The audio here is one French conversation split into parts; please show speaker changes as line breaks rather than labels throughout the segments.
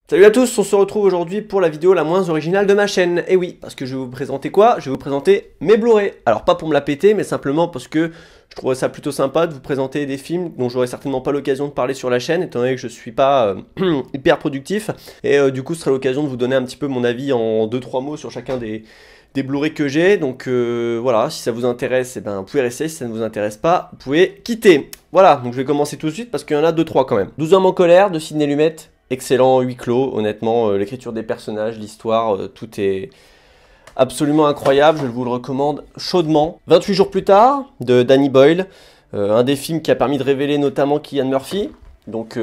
Salut à tous, on se retrouve aujourd'hui pour la vidéo la moins originale de ma chaîne. Et oui, parce que je vais vous présenter quoi? Je vais vous présenter mes Blu-ray. Alors pas pour me la péter, mais simplement parce que je trouve ça plutôt sympa de vous présenter des films dont j'aurai certainement pas l'occasion de parler sur la chaîne, étant donné que je suis pas hyper productif. Et du coup, ce sera l'occasion de vous donner un petit peu mon avis en 2-3 mots sur chacun des Blu-ray que j'ai. Donc voilà, si ça vous intéresse, eh ben, vous pouvez rester. Si ça ne vous intéresse pas, vous pouvez quitter. Voilà, donc je vais commencer tout de suite parce qu'il y en a 2-3 quand même. 12 hommes en colère de Sidney Lumet. Excellent huis clos, honnêtement, l'écriture des personnages, l'histoire, tout est absolument incroyable, je vous le recommande chaudement. 28 jours plus tard, de Danny Boyle, un des films qui a permis de révéler notamment Cillian Murphy. Donc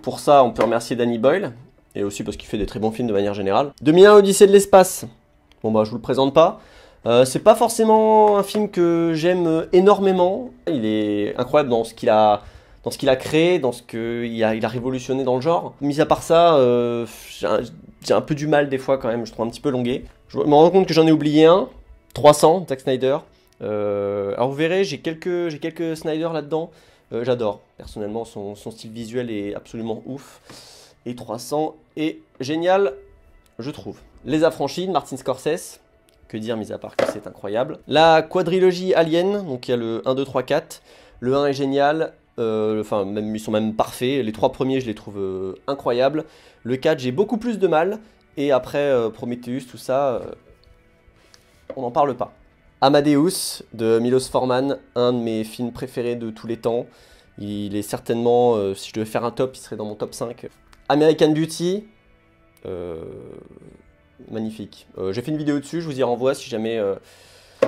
pour ça, on peut remercier Danny Boyle, et aussi parce qu'il fait des très bons films de manière générale. 2001, Odyssée de l'espace. Bon bah je vous le présente pas. C'est pas forcément un film que j'aime énormément. Il est incroyable dans ce qu'il a créé, dans ce qu'il a révolutionné dans le genre. Mis à part ça, j'ai un peu du mal des fois quand même, je trouve un petit peu longué. Je me rends compte que j'en ai oublié un, 300, Zack Snyder. Alors vous verrez, j'ai quelques Snyder là-dedans. J'adore, personnellement, son style visuel est absolument ouf. Et 300 est génial, je trouve. Les Affranchis de Martin Scorsese. Que dire, mis à part que c'est incroyable. La quadrilogie Alien, donc il y a le 1, 2, 3, 4. Le 1 est génial. Enfin, même, ils sont même parfaits. Les 3 premiers, je les trouve incroyables. Le 4, j'ai beaucoup plus de mal. Et après, Prometheus, tout ça, on n'en parle pas. Amadeus, de Milos Forman, un de mes films préférés de tous les temps. Il est certainement, si je devais faire un top, il serait dans mon top 5. American Beauty, magnifique. J'ai fait une vidéo dessus, je vous y renvoie si jamais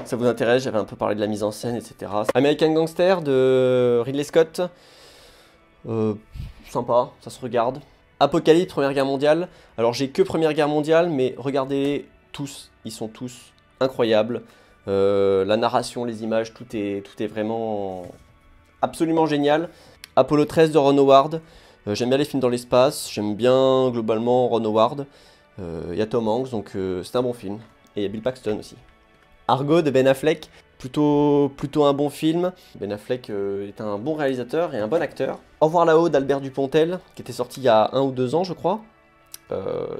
ça vous intéresse. J'avais un peu parlé de la mise en scène, etc. American Gangster de Ridley Scott, sympa, ça se regarde. Apocalypse, Première Guerre mondiale. Alors j'ai que Première Guerre mondiale, mais regardez tous, ils sont tous incroyables. La narration, les images, tout est vraiment absolument génial. Apollo 13 de Ron Howard. J'aime bien les films dans l'espace, j'aime bien globalement Ron Howard. Il y a Tom Hanks, donc c'est un bon film. Et il y a Bill Paxton aussi. Argo de Ben Affleck, plutôt un bon film. Ben Affleck est un bon réalisateur et un bon acteur. Au revoir là-haut d'Albert Dupontel, qui était sorti il y a 1 ou 2 ans je crois.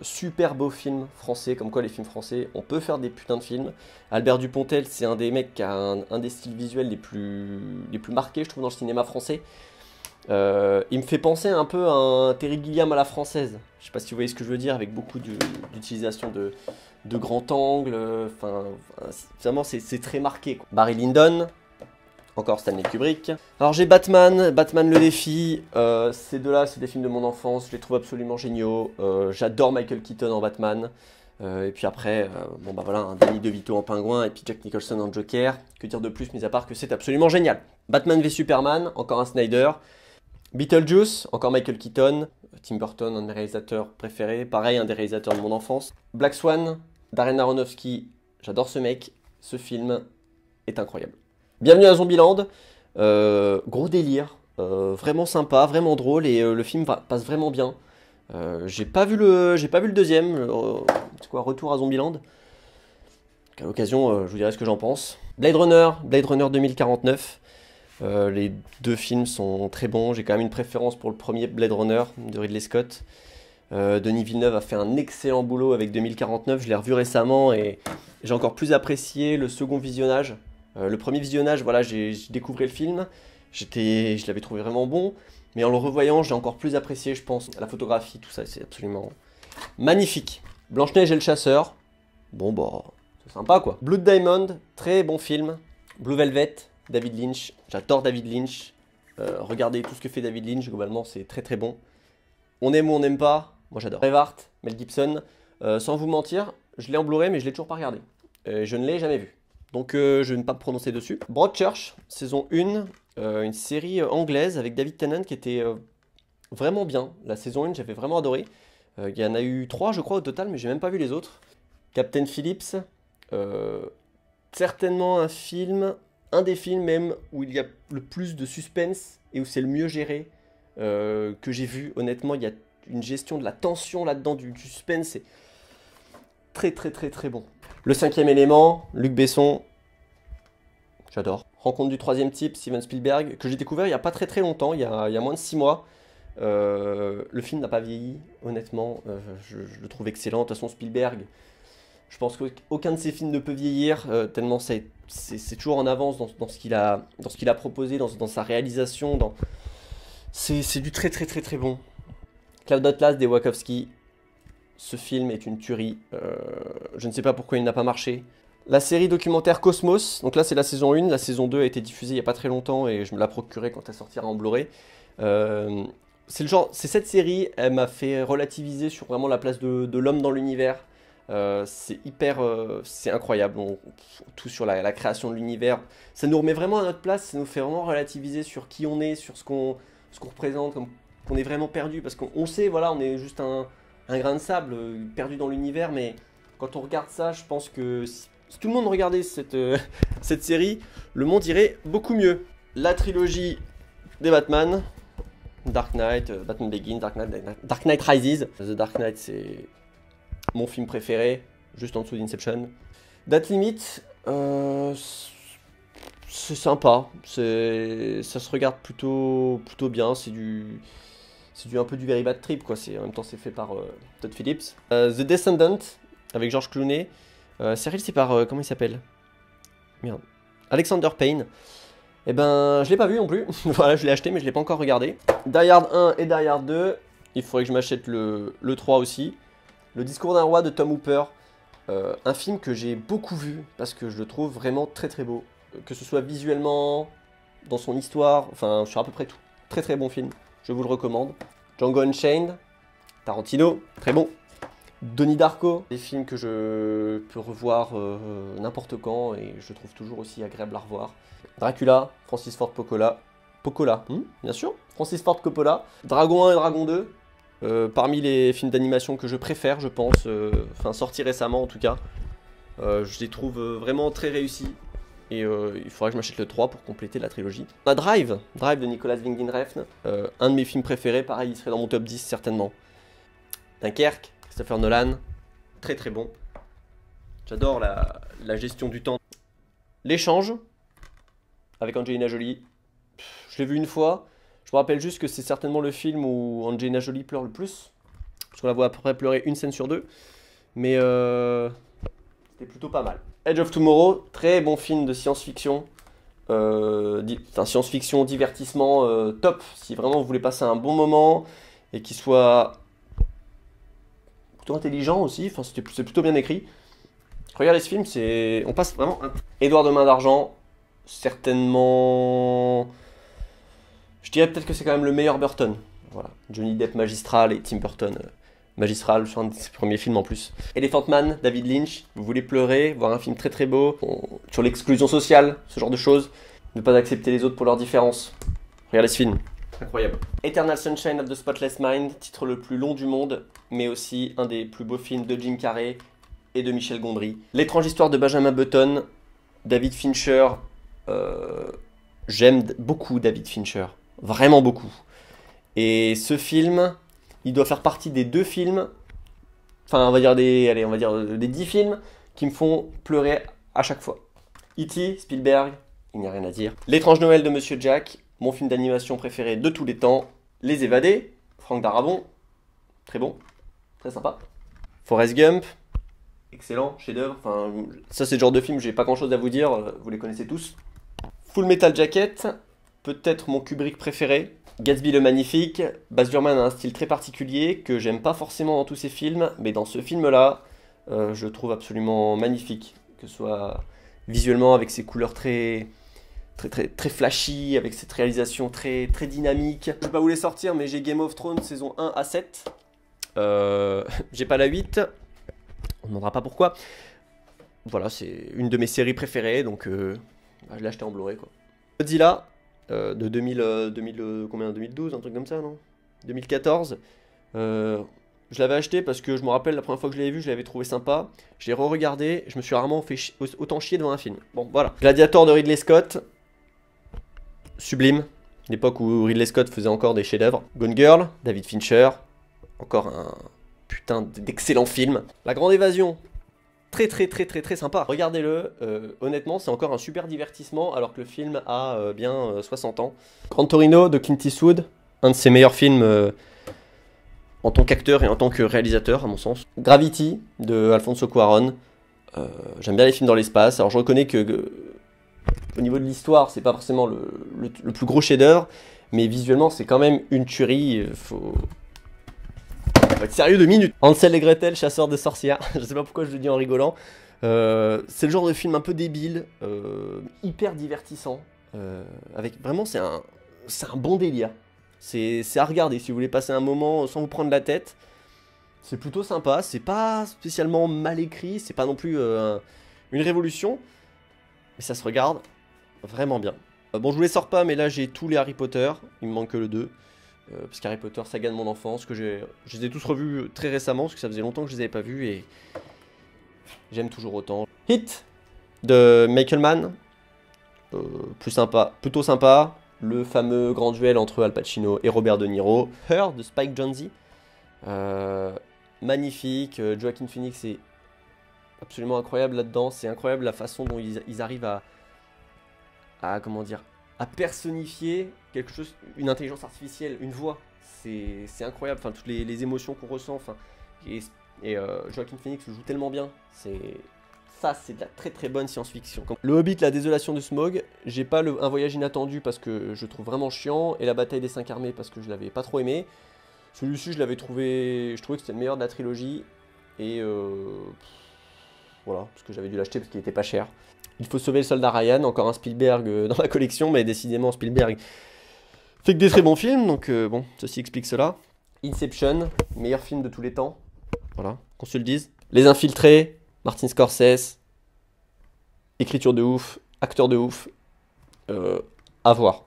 Super beau film français, comme quoi les films français, on peut faire des putains de films. Albert Dupontel, c'est un des mecs qui a un des styles visuels les plus marqués je trouve dans le cinéma français. Il me fait penser un peu à un Terry Gilliam à la française. Je sais pas si vous voyez ce que je veux dire, avec beaucoup d'utilisation de grand angle. Enfin, vraiment, c'est très marqué, quoi. Barry Lyndon, encore Stanley Kubrick. Alors j'ai Batman le défi. Ces deux-là, c'est des films de mon enfance. Je les trouve absolument géniaux. J'adore Michael Keaton en Batman. Et puis après, bon bah voilà, un Danny DeVito en Pingouin et puis Jack Nicholson en Joker. Que dire de plus, mis à part que c'est absolument génial. Batman v Superman, encore un Snyder. Beetlejuice, encore Michael Keaton, Tim Burton, un de mes réalisateurs préférés, pareil, un des réalisateurs de mon enfance. Black Swan, Darren Aronofsky, j'adore ce mec, ce film est incroyable. Bienvenue à Zombieland, gros délire, vraiment sympa, vraiment drôle, et le film passe vraiment bien. J'ai pas vu le deuxième, c'est quoi, Retour à Zombieland. À l'occasion, je vous dirai ce que j'en pense. Blade Runner 2049. Les deux films sont très bons, j'ai quand même une préférence pour le premier Blade Runner de Ridley Scott. Denis Villeneuve a fait un excellent boulot avec 2049, je l'ai revu récemment et j'ai encore plus apprécié le second visionnage. Le premier visionnage, voilà, j'ai découvert le film, je l'avais trouvé vraiment bon, mais en le revoyant, j'ai encore plus apprécié, je pense, la photographie, tout ça, c'est absolument magnifique. Blanche-Neige et le chasseur, bon bah, c'est sympa quoi. Blood Diamond, très bon film. Blue Velvet, David Lynch, j'adore David Lynch. Regardez tout ce que fait David Lynch, globalement c'est très bon. On aime ou on n'aime pas, moi j'adore. Braveheart, Mel Gibson, sans vous mentir, je l'ai en Blu-ray mais je l'ai toujours pas regardé. Je ne l'ai jamais vu, donc je ne vais pas me prononcer dessus. Broadchurch, saison 1, une série anglaise avec David Tennant qui était vraiment bien. La saison 1 j'avais vraiment adoré. Il y en a eu 3 je crois au total mais j'ai même pas vu les autres. Captain Phillips, certainement un des films même où il y a le plus de suspense et où c'est le mieux géré que j'ai vu. Honnêtement, il y a une gestion de la tension là-dedans, du suspense, c'est très bon. Le 5e élément, Luc Besson, j'adore. Rencontre du troisième type, Steven Spielberg, que j'ai découvert il n'y a pas très longtemps, il y a moins de 6 mois. Le film n'a pas vieilli, honnêtement. Je le trouve excellent. De toute façon, Spielberg, je pense qu'aucun de ses films ne peut vieillir, tellement c'est toujours en avance dans ce qu'il a proposé, dans sa réalisation. C'est du très très très très bon. Cloud Atlas des Wachowski. Ce film est une tuerie. Je ne sais pas pourquoi il n'a pas marché. La série documentaire Cosmos, donc là c'est la saison 1, la saison 2 a été diffusée il n'y a pas très longtemps et je me la procurerai quand elle sortira en Blu-ray. C'est cette série, elle m'a fait relativiser sur vraiment la place de l'homme dans l'univers. C'est incroyable, tout sur la création de l'univers. Ça nous remet vraiment à notre place, ça nous fait vraiment relativiser sur qui on est, sur ce qu'on représente, comme qu'on est vraiment perdu, parce qu'on sait, voilà, on est juste un grain de sable perdu dans l'univers, mais quand on regarde ça, je pense que si tout le monde regardait cette série, le monde irait beaucoup mieux. La trilogie des Batman, Dark Knight, Batman Begins, Dark Knight Rises. The Dark Knight, c'est mon film préféré, juste en dessous d'Inception. Date limite, c'est sympa, ça se regarde plutôt bien, c'est un peu du Very Bad Trip, quoi. En même temps, c'est fait par Todd Phillips. The Descendant, avec George Clooney. C'est réalisé par, comment il s'appelle? Merde. Alexander Payne. Eh ben, je l'ai pas vu non plus. Voilà, je l'ai acheté, mais je l'ai pas encore regardé. Die Hard 1 et Die Hard 2. Il faudrait que je m'achète le 3 aussi. Le discours d'un roi de Tom Hooper. Un film que j'ai beaucoup vu, parce que je le trouve vraiment très très beau. Que ce soit visuellement, dans son histoire, enfin, sur à peu près tout. Très très bon film. Je vous le recommande. Django Unchained. Tarantino, très bon. Donnie Darko, des films que je peux revoir n'importe quand et je trouve toujours aussi agréable à revoir. Dracula, Francis Ford Coppola. Bien sûr, Francis Ford Coppola. Dragon 1 et Dragon 2, parmi les films d'animation que je préfère, je pense, enfin sortis récemment en tout cas. Je les trouve vraiment très réussis et il faudrait que je m'achète le 3 pour compléter la trilogie. On a Drive de Nicolas Winding Refn, un de mes films préférés, pareil, il serait dans mon top 10 certainement. Dunkerque, Christopher Nolan, très très bon. J'adore la gestion du temps. L'échange, avec Angelina Jolie. Je l'ai vu une fois. Je me rappelle juste que c'est certainement le film où Angelina Jolie pleure le plus. Parce qu'on la voit à peu près pleurer une scène sur deux. Mais c'était plutôt pas mal. Edge of Tomorrow, très bon film de science-fiction. Science-fiction, divertissement, top. Si vraiment vous voulez passer un bon moment et qu'il soit plutôt intelligent aussi, enfin c'est plutôt bien écrit. Regardez ce film, on passe vraiment Édouard de Main d'Argent, certainement, je dirais peut-être que c'est quand même le meilleur Burton. Voilà, Johnny Depp magistral et Tim Burton magistral, c'est un de ses premiers films en plus. Elephant Man, David Lynch, vous voulez pleurer, voir un film très très beau, sur l'exclusion sociale, ce genre de choses, ne pas accepter les autres pour leurs différences. Regardez ce film. Incroyable. Eternal Sunshine of the Spotless Mind, titre le plus long du monde, mais aussi un des plus beaux films de Jim Carrey et de Michel Gondry. L'étrange histoire de Benjamin Button, David Fincher. J'aime beaucoup David Fincher, vraiment beaucoup. Et ce film, il doit faire partie des 2 films, enfin on va dire des 10 films qui me font pleurer à chaque fois. E.T., Spielberg, il n'y a rien à dire. L'étrange Noël de Monsieur Jack, mon film d'animation préféré de tous les temps. Les Évadés, Franck Darabont, très bon, très sympa. Forrest Gump, excellent, chef-d'œuvre. Enfin, ça c'est le genre de film, j'ai pas grand-chose à vous dire, vous les connaissez tous. Full Metal Jacket, peut-être mon Kubrick préféré. Gatsby le Magnifique. Baz Luhrmann a un style très particulier que j'aime pas forcément dans tous ses films, mais dans ce film-là, je le trouve absolument magnifique, que ce soit visuellement avec ses couleurs très flashy, avec cette réalisation très dynamique. Je vais pas vous les sortir, mais j'ai Game of Thrones saison 1 à 7. J'ai pas la 8. On ne demandera pas pourquoi. Voilà, c'est une de mes séries préférées, donc je l'ai acheté en Blu-ray, quoi. Godzilla, de 2012, un truc comme ça, non? 2014. Je l'avais acheté parce que je me rappelle la première fois que je l'avais vu, je l'avais trouvé sympa. Je l'ai re-regardé, je me suis rarement fait autant chier devant un film. Bon, voilà. Gladiator de Ridley Scott. Sublime. L'époque où Ridley Scott faisait encore des chefs-d'œuvre. Gone Girl, David Fincher. Encore un putain d'excellent film. La Grande Évasion. Très sympa. Regardez-le. Honnêtement, c'est encore un super divertissement alors que le film a bien 60 ans. Gran Torino de Clint Eastwood. un de ses meilleurs films en tant qu'acteur et en tant que réalisateur, à mon sens. Gravity, de Alfonso Cuarón. J'aime bien les films dans l'espace. Alors je reconnais que au niveau de l'histoire, c'est pas forcément le plus gros chef-d'œuvre, mais visuellement, c'est quand même une tuerie. Faut être sérieux 2 minutes. Hansel et Gretel, chasseurs de sorcières. Je sais pas pourquoi je le dis en rigolant. C'est le genre de film un peu débile, hyper divertissant. Avec vraiment, c'est un bon délire. C'est à regarder si vous voulez passer un moment sans vous prendre la tête. C'est plutôt sympa. C'est pas spécialement mal écrit. C'est pas non plus une révolution. Mais ça se regarde vraiment bien. Bon, je vous les sors pas, mais là j'ai tous les Harry Potter. Il me manque que le 2. Parce qu'Harry Potter, saga de mon enfance. Je les ai tous revus très récemment. Parce que ça faisait longtemps que je les avais pas vus. Et j'aime toujours autant. Hit de Michael Mann. Plus sympa, plutôt sympa. Le fameux grand duel entre Al Pacino et Robert De Niro. Her de Spike Jonze. Magnifique. Joaquin Phoenix est absolument incroyable là-dedans. C'est incroyable la façon dont ils arrivent comment dire, à personnifier quelque chose, une intelligence artificielle, une voix. C'est incroyable. Enfin, toutes les émotions qu'on ressent. Enfin, Joaquin Phoenix le joue tellement bien. Ça, c'est de la très très bonne science-fiction. Le Hobbit, la désolation de Smaug, j'ai pas un voyage inattendu parce que je trouve vraiment chiant, et la bataille des 5 armées parce que je l'avais pas trop aimé. Celui-ci, je trouvais que c'était le meilleur de la trilogie, et voilà, parce que j'avais dû l'acheter parce qu'il était pas cher. Il faut sauver le soldat Ryan, encore un Spielberg dans ma collection, mais décidément Spielberg fait que des très bons films, donc bon, ceci explique cela. Inception, meilleur film de tous les temps, voilà, qu'on se le dise. Les Infiltrés, Martin Scorsese, écriture de ouf, acteur de ouf, à voir.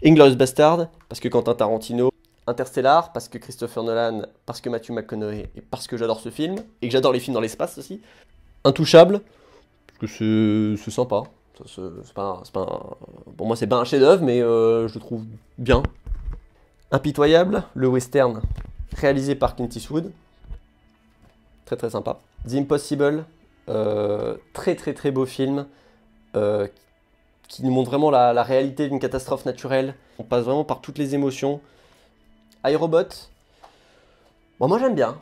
Inglourious Bastard, parce que Quentin Tarantino. Interstellar, parce que Christopher Nolan, parce que Matthew McConaughey, et parce que j'adore ce film, et que j'adore les films dans l'espace aussi. Intouchable, parce que c'est sympa. Pour moi, c'est pas un chef-d'œuvre, mais je le trouve bien. Impitoyable, le western, réalisé par Clint Eastwood. Très très sympa. The Impossible, très très très beau film, qui nous montre vraiment la réalité d'une catastrophe naturelle. On passe vraiment par toutes les émotions. iRobot, bon, moi j'aime bien.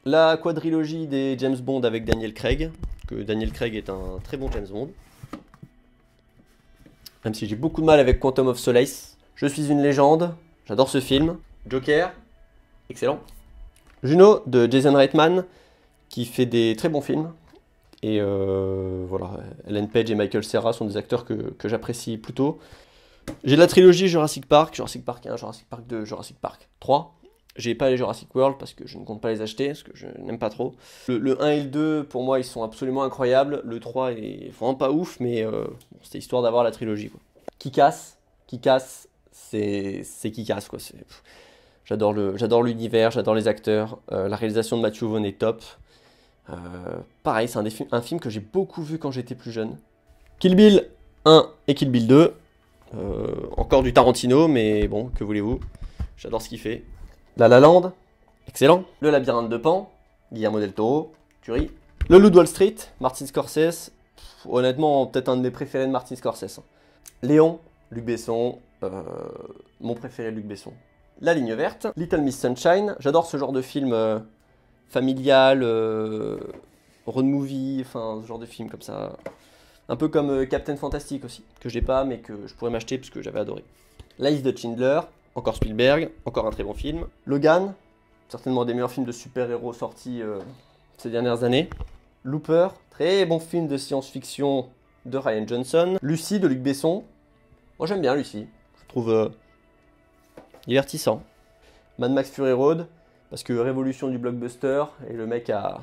La quadrilogie des James Bond avec Daniel Craig, que Daniel Craig est un très bon James Bond. Même si j'ai beaucoup de mal avec Quantum of Solace. Je suis une légende, j'adore ce film. Joker, excellent. Juno de Jason Reitman, qui fait des très bons films. Et voilà, Ellen Page et Michael Cera sont des acteurs que j'apprécie plutôt. J'ai la trilogie Jurassic Park 1, Jurassic Park 2, Jurassic Park 3. J'ai pas les Jurassic World parce que je ne compte pas les acheter, parce que je n'aime pas trop. Le 1 et le 2, pour moi, ils sont absolument incroyables. Le 3 est vraiment pas ouf, mais bon, c'était histoire d'avoir la trilogie, quoi. Kick-Ass, c'est Kick-Ass, quoi. J'adore l'univers, j'adore les acteurs. La réalisation de Matthew Vaughn est top. Pareil, c'est un film que j'ai beaucoup vu quand j'étais plus jeune. Kill Bill 1 et Kill Bill 2. Encore du Tarantino, mais bon, que voulez-vous, j'adore ce qu'il fait. La La Land, excellent. Le Labyrinthe de Pan, Guillermo del Toro, tuerie. Le Loup de Wall Street, Martin Scorsese, honnêtement, peut-être un de mes préférés de Martin Scorsese. Léon, Luc Besson, mon préféré Luc Besson. La Ligne Verte, Little Miss Sunshine, j'adore ce genre de film familial, road movie, enfin ce genre de film comme ça. Un peu comme Captain Fantastic aussi, que je n'ai pas mais que je pourrais m'acheter parce que j'avais adoré. La Liste de Schindler, encore Spielberg, encore un très bon film. Logan, certainement des meilleurs films de super-héros sortis ces dernières années. Looper, très bon film de science-fiction de Rian Johnson. Lucy de Luc Besson, moi j'aime bien Lucy, je trouve divertissant. Mad Max Fury Road, parce que révolution du blockbuster, et le mec a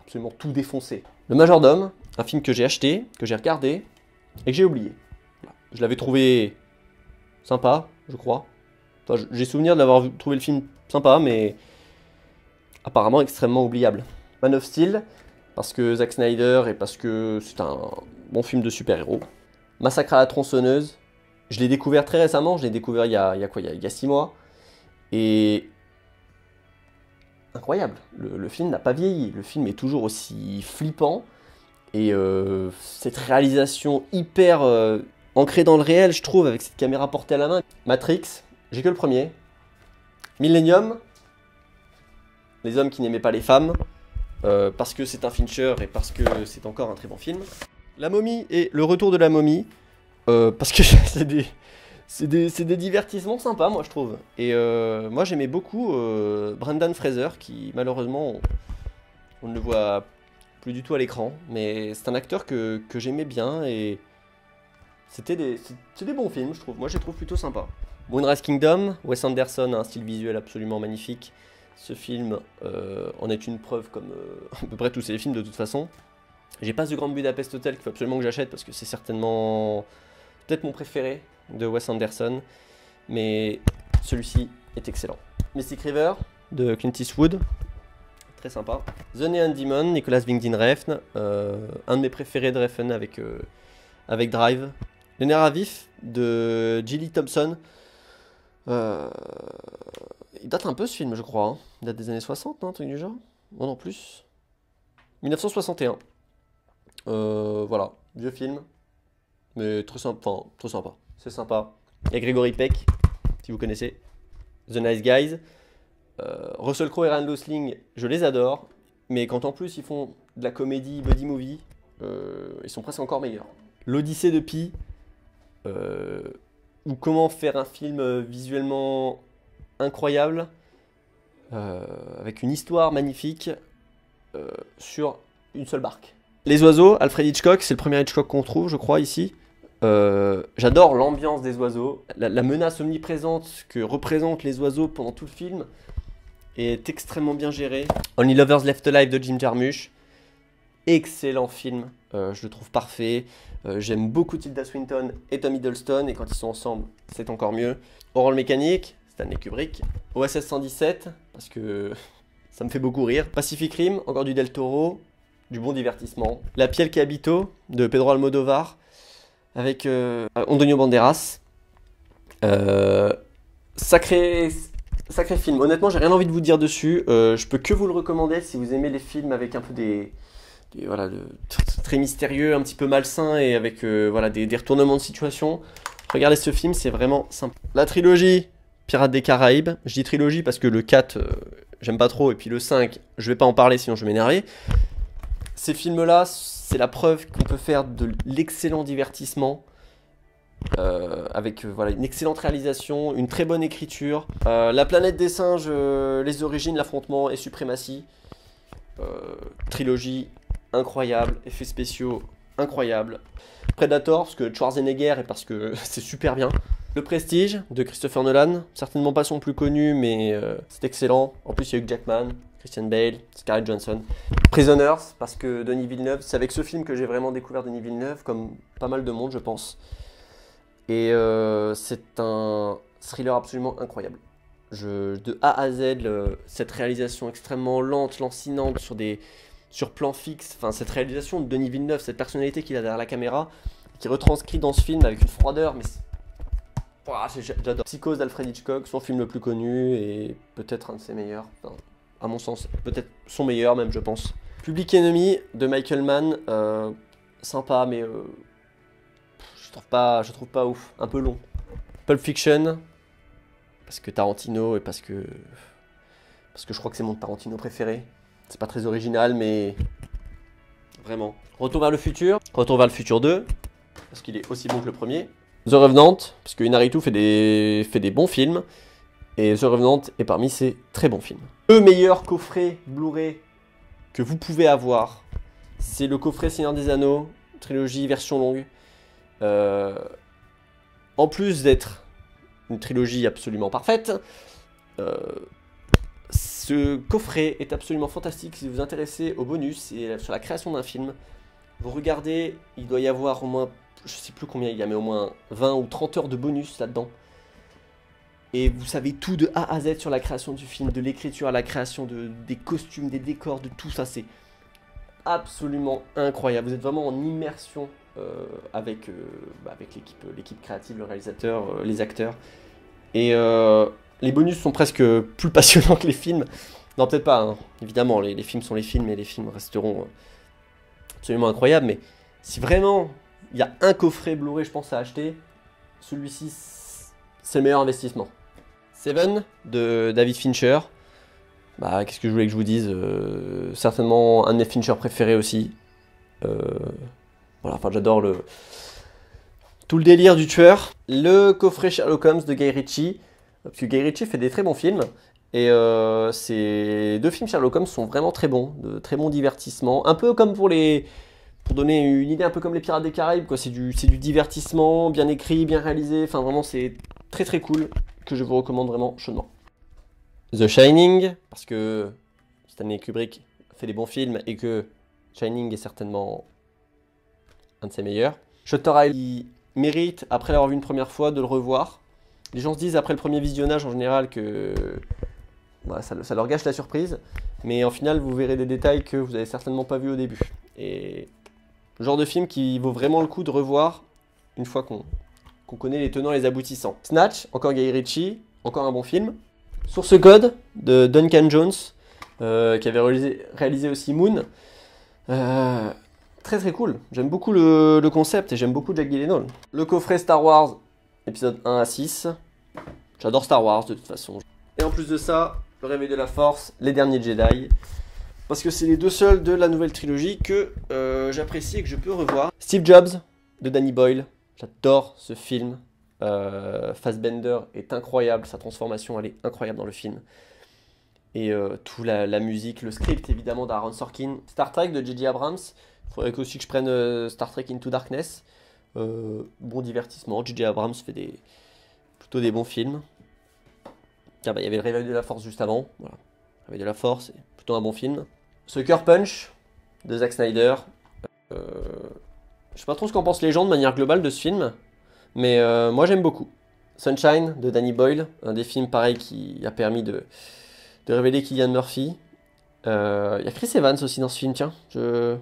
absolument tout défoncé. Le Majordome, un film que j'ai acheté, que j'ai regardé, et que j'ai oublié. Voilà. Je l'avais trouvé sympa, je crois. Enfin, j'ai souvenir d'avoir trouvé le film sympa, mais apparemment extrêmement oubliable. Man of Steel, parce que Zack Snyder, et parce que c'est un bon film de super-héros. Massacre à la tronçonneuse, je l'ai découvert très récemment, je l'ai découvert il y a 6 mois, et incroyable, le film n'a pas vieilli, le film est toujours aussi flippant, et cette réalisation hyper ancrée dans le réel, je trouve, avec cette caméra portée à la main. Matrix, j'ai que le premier. Millennium, les hommes qui n'aimaient pas les femmes, parce que c'est un Fincher et parce que c'est encore un très bon film. La momie et le retour de la momie, parce que c'est des divertissements sympas, moi je trouve. Et moi j'aimais beaucoup Brendan Fraser, qui malheureusement on ne le voit plus du tout à l'écran, mais c'est un acteur que j'aimais bien et c'est des bons films, je trouve. Moi je les trouve plutôt sympas. Moonrise Kingdom, Wes Anderson a un style visuel absolument magnifique. Ce film en est une preuve, comme à peu près tous ces films de toute façon. J'ai pas The Grand Budapest Hotel qu'il faut absolument que j'achète parce que c'est certainement peut-être mon préféré de Wes Anderson, mais celui-ci est excellent. Mystic River de Clint Eastwood, très sympa. The Neon Demon, Nicolas Winding Refn, un de mes préférés de Refn avec Drive. Le nerf à vif de Gilly Thompson. Il date un peu ce film, je crois. Hein. Il date des années 60, non, un truc du genre. Non, non plus. 1961. Voilà, vieux film. Mais très sympa. Enfin, très sympa. C'est sympa. Il y a Gregory Peck, si vous connaissez. The Nice Guys. Russell Crowe et Ryan Gosling, je les adore. Mais quand en plus ils font de la comédie buddy movie, ils sont presque encore meilleurs. L'Odyssée de Pi. Ou comment faire un film visuellement incroyable, avec une histoire magnifique, sur une seule barque. Les oiseaux, Alfred Hitchcock, c'est le premier Hitchcock qu'on trouve, je crois, ici. J'adore l'ambiance des oiseaux, la menace omniprésente que représentent les oiseaux pendant tout le film est extrêmement bien gérée. Only Lovers Left Alive de Jim Jarmusch, excellent film, je le trouve parfait. J'aime beaucoup Tilda Swinton et Tom Hiddleston, et quand ils sont ensemble, c'est encore mieux. Oral Mécanique, Stanley Kubrick. OSS 117, parce que ça me fait beaucoup rire. Pacific Rim, encore du Del Toro, du bon divertissement. La Piel que habito, de Pedro Almodóvar, avec Antonio Banderas. Sacré film. Honnêtement, j'ai rien envie de vous dire dessus. Je peux que vous le recommander si vous aimez les films avec un peu voilà, très mystérieux, un petit peu malsain et avec voilà, des retournements de situation. Regardez ce film, c'est vraiment sympa. La trilogie Pirates des Caraïbes. Je dis trilogie parce que le 4, j'aime pas trop, et puis le 5, je vais pas en parler sinon je vais m'énerver. Ces films-là, c'est la preuve qu'on peut faire de l'excellent divertissement, avec voilà, une excellente réalisation, une très bonne écriture. La planète des singes, les origines, l'affrontement et suprématie. Trilogie incroyable, effets spéciaux incroyables. Predator, parce que Schwarzenegger et parce que c'est super bien. Le Prestige de Christopher Nolan, certainement pas son plus connu, mais c'est excellent. En plus, il y a Hugh Jackman, Christian Bale, Scarlett Johansson. Prisoners, parce que Denis Villeneuve, c'est avec ce film que j'ai vraiment découvert Denis Villeneuve, comme pas mal de monde, je pense. Et c'est un thriller absolument incroyable. De A à Z, cette réalisation extrêmement lente, lancinante, sur plan fixe, enfin cette réalisation de Denis Villeneuve, cette personnalité qu'il a derrière la caméra, qui retranscrit dans ce film avec une froideur, mais j'adore. Psychose d'Alfred Hitchcock, son film le plus connu et peut-être un de ses meilleurs, enfin, à mon sens, peut-être son meilleur même, je pense. Public Enemy de Michael Mann, sympa, mais je trouve pas ouf, un peu long. Pulp Fiction, parce que Tarantino et parce que je crois que c'est mon Tarantino préféré. C'est pas très original, mais vraiment. Retour vers le futur 2, parce qu'il est aussi bon que le premier. The Revenant, parce que Inarritu fait des bons films, et The Revenant est parmi ses très bons films. Le meilleur coffret Blu-ray que vous pouvez avoir, c'est le coffret Seigneur des Anneaux, trilogie version longue. En plus d'être une trilogie absolument parfaite, ce coffret est absolument fantastique si vous vous intéressez au bonus et sur la création d'un film. Vous regardez, il doit y avoir au moins, je sais plus combien il y a, mais au moins 20 ou 30 heures de bonus là-dedans. Et vous savez tout de A à Z sur la création du film, de l'écriture à la création des costumes, des décors, de tout ça. C'est absolument incroyable. Vous êtes vraiment en immersion avec l'équipe créative, le réalisateur, les acteurs. Et les bonus sont presque plus passionnants que les films. Non, peut-être pas, hein. Évidemment, les films sont les films et les films resteront absolument incroyables. Mais si vraiment il y a un coffret Blu-ray, je pense, à acheter, celui-ci, c'est le meilleur investissement. Seven de David Fincher. Bah, qu'est-ce que je voulais que je vous dise, certainement un de mes Fincher préférés aussi. Voilà, enfin j'adore tout le délire du tueur. Le coffret Sherlock Holmes de Guy Ritchie, parce que Guy Ritchie fait des très bons films. Et ces deux films Sherlock Holmes sont vraiment très bons, de très bons divertissements. Un peu comme pour donner une idée, un peu comme les Pirates des Caraïbes, quoi. C'est du divertissement, bien écrit, bien réalisé. Enfin vraiment c'est très très cool, que je vous recommande vraiment chaudement. The Shining, parce que Stanley Kubrick fait des bons films et que Shining est certainement un de ses meilleurs. Shutter Island, il mérite, après l'avoir vu une première fois, de le revoir. Les gens se disent après le premier visionnage en général que voilà, ça leur gâche la surprise, mais en final vous verrez des détails que vous n'avez certainement pas vus au début. Et le genre de film qui vaut vraiment le coup de revoir une fois qu'on connaît les tenants et les aboutissants. Snatch, encore Guy Ritchie, encore un bon film. Source Code de Duncan Jones, qui avait réalisé aussi Moon. Très très cool, j'aime beaucoup le concept et j'aime beaucoup Jack Gyllenhaal. Le coffret Star Wars, épisode 1 à 6. J'adore Star Wars de toute façon. Et en plus de ça, Le Réveil de la Force, Les Derniers Jedi. Parce que c'est les deux seuls de la nouvelle trilogie que j'apprécie et que je peux revoir. Steve Jobs de Danny Boyle, j'adore ce film. Fassbender est incroyable, sa transformation elle est incroyable dans le film. Et tout la musique, le script évidemment d'Aaron Sorkin. Star Trek de J.J. Abrams, il faudrait aussi que je prenne Star Trek Into Darkness. Bon divertissement, J.J. Abrams fait plutôt des bons films. Ah bah, il y avait Le Réveil de la Force juste avant, voilà. Le Réveil de la Force, c'est plutôt un bon film. Sucker Punch de Zack Snyder. Je sais pas trop ce qu'en pensent les gens de manière globale de ce film. Mais moi j'aime beaucoup. Sunshine de Danny Boyle, un des films pareil qui a permis de révéler Cillian Murphy. Il y a Chris Evans aussi dans ce film, tiens. Je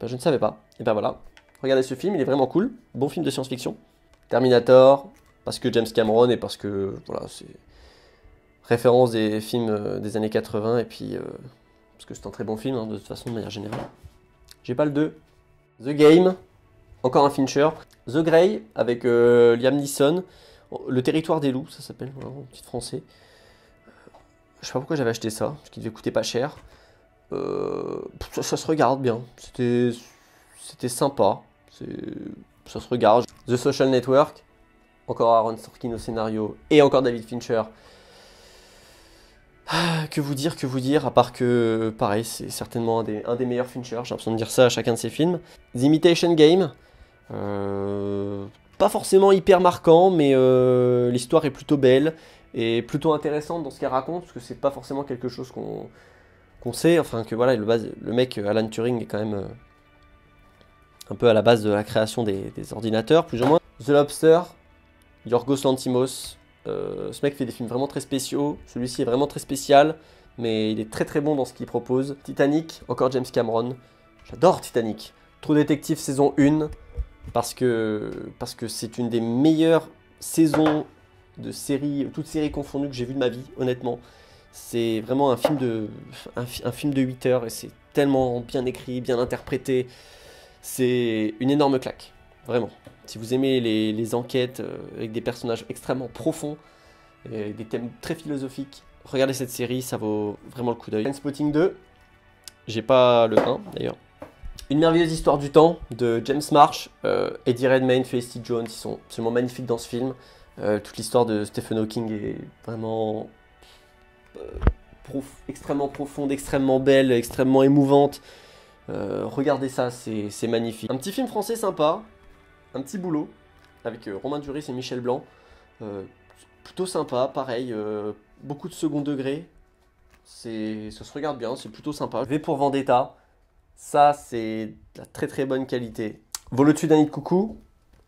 ne savais pas. Et ben voilà, regardez ce film, il est vraiment cool. Bon film de science-fiction. Terminator, parce que James Cameron et parce que voilà, c'est référence des films des années 80 et puis parce que c'est un très bon film hein, de toute façon de manière générale. J'ai pas le 2. The Game. Encore un Fincher. The Grey avec Liam Neeson. Le territoire des loups, ça s'appelle, voilà, en titre français. Je sais pas pourquoi j'avais acheté ça, parce qu'il devait coûter pas cher. Ça se regarde bien. C'était sympa. Ça se regarde. The Social Network. Encore Aaron Sorkin au scénario. Et encore David Fincher. Que vous dire, à part que, pareil, c'est certainement un des meilleurs Fincher. J'ai l'impression de dire ça à chacun de ses films. The Imitation Game. Pas forcément hyper marquant, mais l'histoire est plutôt belle et plutôt intéressante dans ce qu'elle raconte, parce que c'est pas forcément quelque chose qu'on sait, enfin que voilà, le mec Alan Turing est quand même un peu à la base de la création des ordinateurs, plus ou moins. The Lobster, Yorgos Lanthimos, ce mec fait des films vraiment très spéciaux, celui-ci est vraiment très spécial, mais il est très très bon dans ce qu'il propose. Titanic, encore James Cameron, j'adore Titanic. True Detective saison 1, parce que c'est une des meilleures saisons de séries, toutes séries confondues que j'ai vues de ma vie, honnêtement. C'est vraiment un film de 8 heures et c'est tellement bien écrit, bien interprété. C'est une énorme claque, vraiment. Si vous aimez les enquêtes avec des personnages extrêmement profonds, et des thèmes très philosophiques, regardez cette série, ça vaut vraiment le coup d'œil. Trainspotting 2, j'ai pas le 1 d'ailleurs. Une merveilleuse histoire du temps de James Marsh, Eddie Redmayne, Felicity Jones, ils sont absolument magnifiques dans ce film. Toute l'histoire de Stephen Hawking est vraiment extrêmement profonde, extrêmement belle, extrêmement émouvante. Regardez ça, c'est magnifique. Un petit film français sympa, un petit boulot, avec Romain Duris et Michel Blanc. Plutôt sympa, pareil, beaucoup de second degré. Ça se regarde bien, c'est plutôt sympa. V pour Vendetta. Ça, c'est de la très très bonne qualité. Vol au-dessus d'un nid de coucou.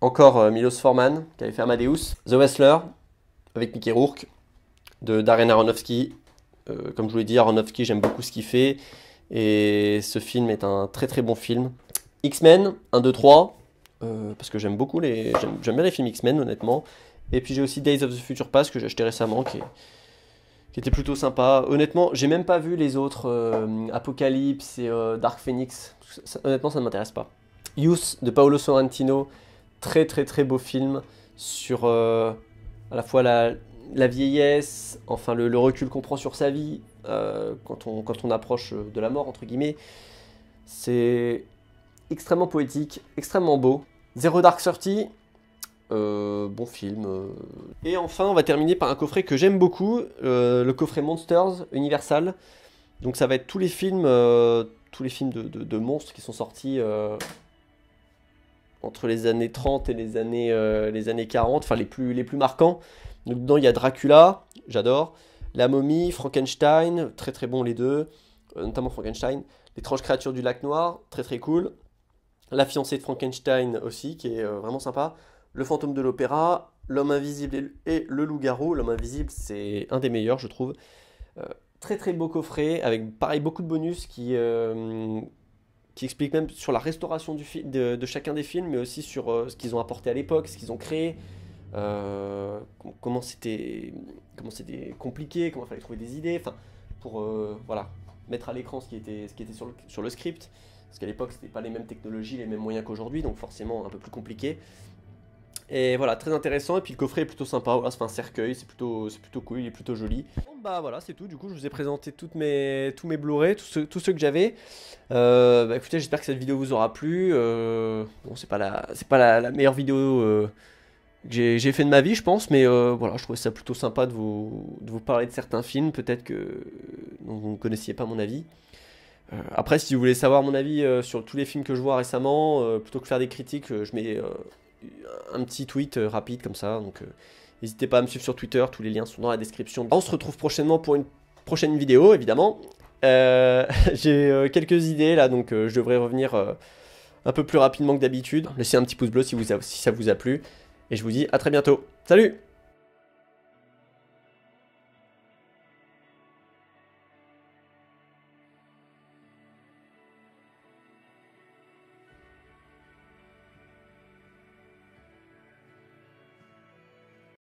Encore Milos Forman, qui avait fait Amadeus. The Wrestler, avec Mickey Rourke, de Darren Aronofsky. Comme je vous l'ai dit, Aronofsky, j'aime beaucoup ce qu'il fait. Et ce film est un très très bon film. X-Men, 1, 2, 3. Parce que j'aime beaucoup j'aime bien les films X-Men, honnêtement. Et puis j'ai aussi Days of the Future Past, que j'ai acheté récemment, qui était plutôt sympa. Honnêtement, j'ai même pas vu les autres, Apocalypse et Dark Phoenix. Honnêtement, ça ne m'intéresse pas. Youth de Paolo Sorrentino, très très très beau film sur à la fois la vieillesse, enfin le recul qu'on prend sur sa vie quand on approche de la mort, entre guillemets. C'est extrêmement poétique, extrêmement beau. Zero Dark Thirty, bon film. Et enfin, on va terminer par un coffret que j'aime beaucoup, le coffret Monsters Universal. Donc ça va être tous les films de monstres qui sont sortis entre les années 30 et les années 40, enfin les plus marquants. Donc dedans il y a Dracula, j'adore, La Momie, Frankenstein, très très bon les deux, notamment Frankenstein, L'étrange créature du lac noir, très très cool, La fiancée de Frankenstein aussi, qui est vraiment sympa, Le fantôme de l'opéra, L'homme invisible et le loup-garou. L'homme invisible, c'est un des meilleurs, je trouve. Euh, Très très beau coffret, avec pareil beaucoup de bonus qui expliquent même sur la restauration de chacun des films, mais aussi sur ce qu'ils ont apporté à l'époque, ce qu'ils ont créé, comment c'était compliqué, comment il fallait trouver des idées, enfin, pour voilà, mettre à l'écran ce qui était sur le script. Parce qu'à l'époque, c'était pas les mêmes technologies, les mêmes moyens qu'aujourd'hui, donc forcément un peu plus compliqué. Et voilà, très intéressant. Et puis le coffret est plutôt sympa. Voilà, c'est un cercueil, c'est plutôt cool, il est plutôt joli. Bon, bah voilà, c'est tout. Du coup, je vous ai présenté tous mes Blu-ray, tous ceux que j'avais. Bah écoutez, j'espère que cette vidéo vous aura plu. Bon, c'est pas la meilleure vidéo que j'ai fait de ma vie, je pense, mais voilà, je trouvais ça plutôt sympa de vous parler de certains films, peut-être dont vous ne connaissiez pas mon avis. Après, si vous voulez savoir mon avis sur tous les films que je vois récemment, plutôt que faire des critiques, je mets un petit tweet rapide comme ça. Donc, n'hésitez pas à me suivre sur Twitter, tous les liens sont dans la description. On se retrouve prochainement pour une prochaine vidéo, évidemment. J'ai quelques idées là, donc je devrais revenir un peu plus rapidement que d'habitude. Laissez un petit pouce bleu si ça vous a plu. Et je vous dis à très bientôt. Salut!